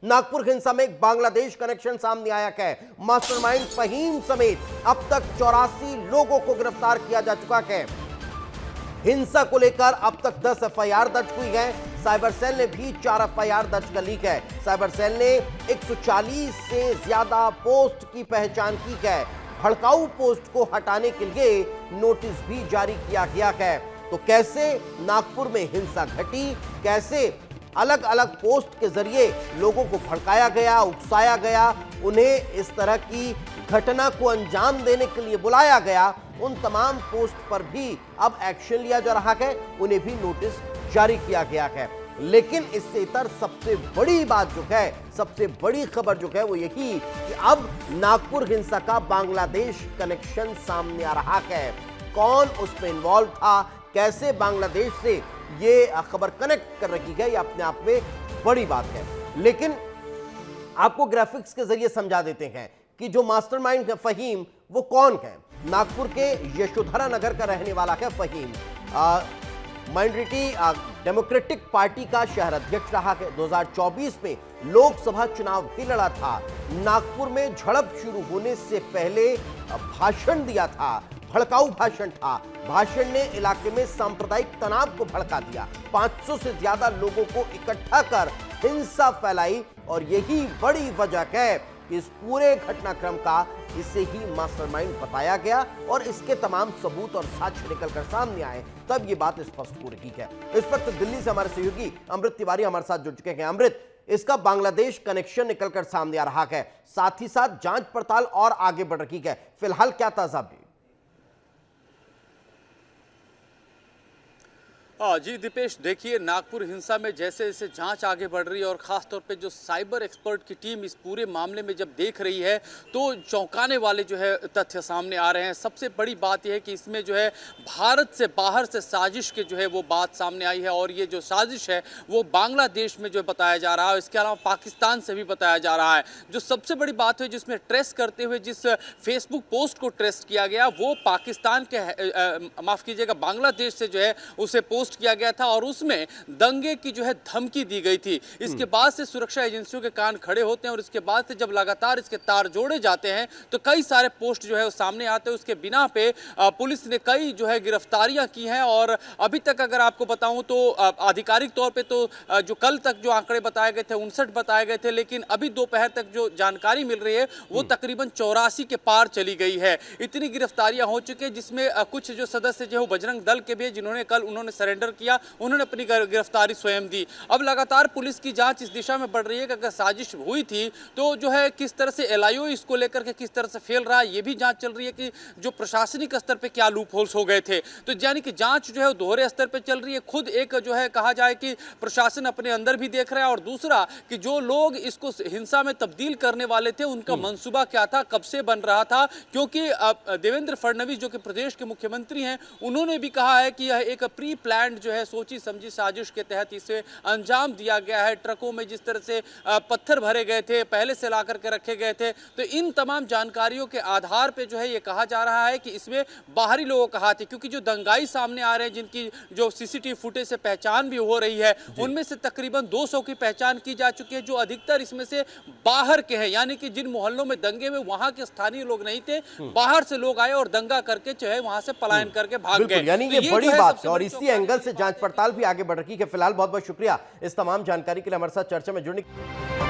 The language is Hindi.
नागपुर हिंसा में एक बांग्लादेश कनेक्शन सामने आया है। मास्टरमाइंड फहीम समेत अब तक 84 लोगों को गिरफ्तार किया जा चुका है। हिंसा को लेकर अब तक 10 एफआईआर दर्ज हुई है। साइबर सेल ने भी 4 एफआईआर दर्ज कर ली है। साइबर सेल ने 140 से ज्यादा पोस्ट की पहचान की है। भड़काऊ पोस्ट को हटाने के लिए नोटिस भी जारी किया गया है। तो कैसे नागपुर में हिंसा घटी, कैसे अलग अलग पोस्ट के जरिए लोगों को भड़काया गया, उकसाया गया, उन्हें इस तरह की घटना को अंजाम देने के लिए बुलाया गया, उन तमाम पोस्ट पर भी अब एक्शन लिया जा रहा है, उन्हें भी नोटिस जारी किया गया है। लेकिन इससे इतर सबसे बड़ी बात जो है, सबसे बड़ी खबर जो है वो यही कि अब नागपुर हिंसा का बांग्लादेश कनेक्शन सामने आ रहा है। कौन उसमें इन्वॉल्व था, कैसे बांग्लादेश से ये खबर कनेक्ट कर रखी है, ये अपने आप में बड़ी बात है। लेकिन आपको ग्राफिक्स के जरिए समझा देते हैं कि जो मास्टरमाइंड है फहीम, वो कौन है। नागपुर के यशोधरा नगर का रहने वाला है फहीम। माइनॉरिटी डेमोक्रेटिक पार्टी का शहर अध्यक्ष रहा है। 2024 में लोकसभा चुनाव भी लड़ा था। नागपुर में झड़प शुरू होने से पहले भाषण दिया था, भड़काऊ भाषण था। भाषण ने इलाके में सांप्रदायिक तनाव को भड़का दिया। 500 से ज्यादा लोगों को इकट्ठा कर हिंसा फैलाई और यही बड़ी वजह है कि इस पूरे घटनाक्रम का इसे ही मास्टरमाइंड बताया गया और इसके तमाम सबूत और साक्ष्य निकलकर सामने आए, तब ये बात स्पष्ट हो रही है। इस वक्त दिल्ली से हमारे सहयोगी अमृत तिवारी हमारे साथ जुड़ चुके हैं। अमृत, इसका बांग्लादेश कनेक्शन निकलकर सामने आ रहा है, साथ ही साथ जांच पड़ताल और आगे बढ़ रही है, फिलहाल क्या ताजा अपडेट? जी दीपेश, देखिए नागपुर हिंसा में जैसे जैसे जांच आगे बढ़ रही है और ख़ासतौर पे जो साइबर एक्सपर्ट की टीम इस पूरे मामले में जब देख रही है तो चौंकाने वाले जो है तथ्य सामने आ रहे हैं। सबसे बड़ी बात यह है कि इसमें जो है भारत से बाहर से साजिश के जो है वो बात सामने आई है और ये जो साजिश है वो बांग्लादेश में जो बताया जा रहा है, इसके अलावा पाकिस्तान से भी बताया जा रहा है। जो सबसे बड़ी बात है जिसमें ट्रेस करते हुए जिस फेसबुक पोस्ट को ट्रेस किया गया वो पाकिस्तान के माफ़ कीजिएगा बांग्लादेश से जो है उसे पोस्ट किया गया था और उसमें दंगे की जो है धमकी दी गई थी। इसके बाद से सुरक्षा एजेंसियों के कान खड़े होते हैं और इसके बाद से जब लगातार इसके तार जोड़े जाते हैं तो कई सारे पोस्ट जो है वो सामने आते हैं। उसके बिना पे पुलिस ने कई जो है गिरफ्तारियां की हैं और अभी तक अगर आपको बताऊं तो आधिकारिक तौर पे तो जो कल तक जो आंकड़े बताए गए थे 59 बताए गए थे, लेकिन अभी दोपहर तक जो जानकारी मिल रही है वो तकरीबन 84 के पार चली गई है। इतनी गिरफ्तारियां हो चुकी है जिसमें कुछ जो सदस्य जो बजरंग दल के भी जिन्होंने कल उन्होंने सरेंडर किया, उन्होंने अपनी गिरफ्तारी स्वयं दी। अब लगातार पुलिस की जांच इस दिशा में बढ़ रही है कि अगर साजिश हुई थी तो जो है किस तरह से एलआईओ इसको लेकर के किस तरह से फैल रहा है, ये भी जांच चल रही है कि जो प्रशासनिक स्तर पे क्या लूप होल्स हो गए थे। तो यानी कि जांच जो है दोहरे स्तर पे चल रही है। खुद एक जो है कहा जाए कि प्रशासन अपने अंदर भी देख रहा है और दूसरा कि जो लोग इसको हिंसा में तब्दील करने वाले थे उनका मंसूबा क्या था, कब से बन रहा था, क्योंकि देवेंद्र फडणवीस जो कि प्रदेश के मुख्यमंत्री हैं उन्होंने भी कहा है कि यह एक प्री प्लान्ड जो है सोची समझी साजिश के तहत इसे अंजाम दिया गया है। ट्रकों में जिस तरह से पत्थर भरे गए थे, पहले से ला करके रखे गए थे, तो इन तमाम जानकारियों के आधार पे जो है ये कहा जा रहा है कि इसमें बाहरी लोगों का हाथ है, क्योंकि जो दंगाई सामने आ रहे हैं जिनकी जो सीसीटीवी फुटेज से पहचान भी हो रही है उनमें से तकरीबन 200 की पहचान की जा चुकी है, जो अधिकतर इसमें से बाहर के हैं, यानी कि जिन मोहल्लों में दंगे में वहां के स्थानीय लोग नहीं थे, बाहर से लोग आए और दंगा करके जो है वहां से पलायन करके भाग गए। यानी ये बड़ी बात है और इसी एंगल से जांच पड़ताल भी आगे बढ़ रही है। फिलहाल बहुत बहुत शुक्रिया इस तमाम जानकारी के लिए हमारे साथ चर्चा में जुड़ने